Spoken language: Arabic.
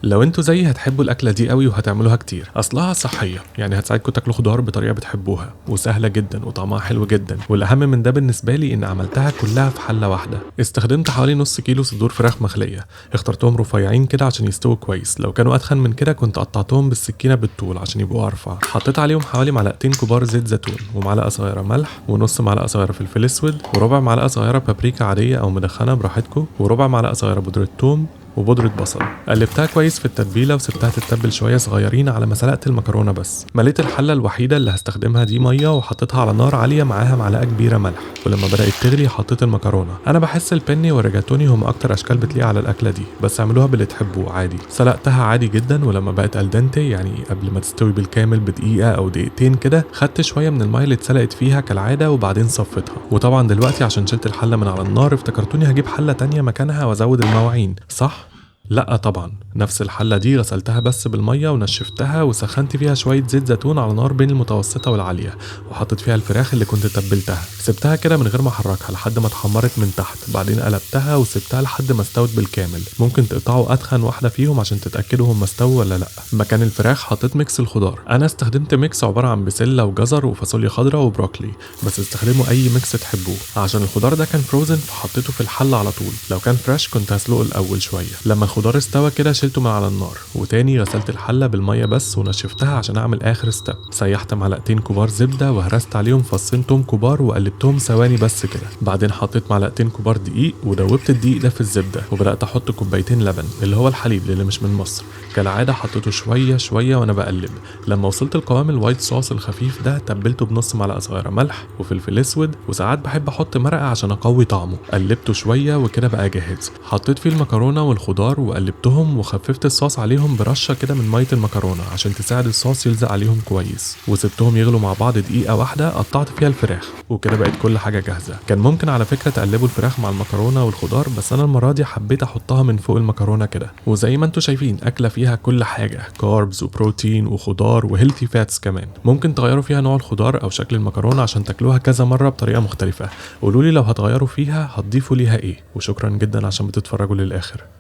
لو انتوا زيي هتحبوا الاكله دي قوي وهتعملوها كتير. اصلها صحيه، يعني هتساعدكم تاكلوا خضار بطريقه بتحبوها، وسهله جدا وطعمها حلو جدا. والاهم من ده بالنسبه لي ان عملتها كلها في حله واحده. استخدمت حوالي نص كيلو صدور فراخ مخليه، اخترتهم رفيعين كده عشان يستووا كويس. لو كانوا اتخن من كده كنت قطعتهم بالسكينه بالطول عشان يبقوا ارفع. حطيت عليهم حوالي معلقتين كبار زيت زيتون، ومعلقه صغيره ملح، ونص معلقه صغيره فلفل اسود، وربع معلقه صغيره بابريكا عاديه او مدخنه براحتكم، وربع معلقه صغيره بودره ثوم وبودرة بصل. قلبتها كويس في التتبيلة وسبتها تتبل شوية صغيرين على ما سلقت المكرونة بس. مليت الحلة الوحيدة اللي هستخدمها دي مية وحطيتها على نار عالية معاها معلقة كبيرة ملح، ولما بدأت تغلي حطيت المكرونة. أنا بحس البني والريجاتوني هم أكتر أشكال بتليق على الأكلة دي، بس اعملوها باللي تحبوه عادي. سلقتها عادي جدا، ولما بقت الدنتي يعني قبل ما تستوي بالكامل بدقيقة أو دقيقتين كده، خدت شوية من المية اللي اتسلقت فيها كالعادة وبعدين صفيتها. وطبعا دلوقتي عشان شلت الحلة من على النار افتكرتوني هجيب حلة تانية مكانها وازود المواعين، صح؟ لا طبعا، نفس الحلة دي غسلتها بس بالمية ونشفتها وسخنت فيها شوية زيت زيتون على نار بين المتوسطة والعالية، وحطيت فيها الفراخ اللي كنت تبلتها. سبتها كده من غير ما احركها لحد ما اتحمرت من تحت، بعدين قلبتها وسبتها لحد ما استوت بالكامل. ممكن تقطعوا اتخن واحدة فيهم عشان تتأكدوا هم استووا ولا لا. مكان الفراخ حطيت ميكس الخضار. انا استخدمت ميكس عبارة عن بسلة وجزر وفاصوليا خضراء وبروكلي، بس استخدموا اي ميكس تحبوه. عشان الخضار ده كان فروزن فحطيته في الحلة على طول، لو كان فريش كنت هسلقه الاول شوية. لما الخضار استوى كده شلته من على النار، وتاني غسلت الحلة بالمية بس ونشفتها عشان اعمل اخر ستيب. سيحت معلقتين كبار زبدة وهرست عليهم فصين توم كبار وقلبتهم ثواني بس كده. بعدين حطيت معلقتين كبار دقيق ودوبت الدقيق ده في الزبدة، وبدأت احط كوبايتين لبن اللي هو الحليب اللي مش من مصر. كالعادة حطيته شوية شوية وانا بقلب. لما وصلت القوام الوايت صوص الخفيف ده تبلته بنص معلقة صغيرة ملح وفلفل اسود، وساعات بحب احط مرقة عشان اقوي طعمه. قلبته شوية وكده بقى جاهز. حطيت فيه المكرونة والخضار وقلبتهم، وخففت الصوص عليهم برشة كده من مية المكرونة عشان تساعد الصوص يلزق عليهم كويس، وسبتهم يغلوا مع بعض دقيقة واحدة. قطعت فيها الفراخ وكده بقت كل حاجة جاهزة. كان ممكن على فكرة تقلبوا الفراخ مع المكرونة والخضار، بس انا المرة دي حبيت احطها من فوق المكرونة كده. وزي ما انتوا شايفين اكلة فيها كل حاجة، كاربز وبروتين وخضار وهيلثي فاتس كمان. ممكن تغيروا فيها نوع الخضار او شكل المكرونة عشان تاكلوها كذا مرة بطريقة مختلفة. قولولي لو هتغيروا فيها هتضيفوا ليها ايه. وشكرا جدا عشان بتتفرجوا للاخر.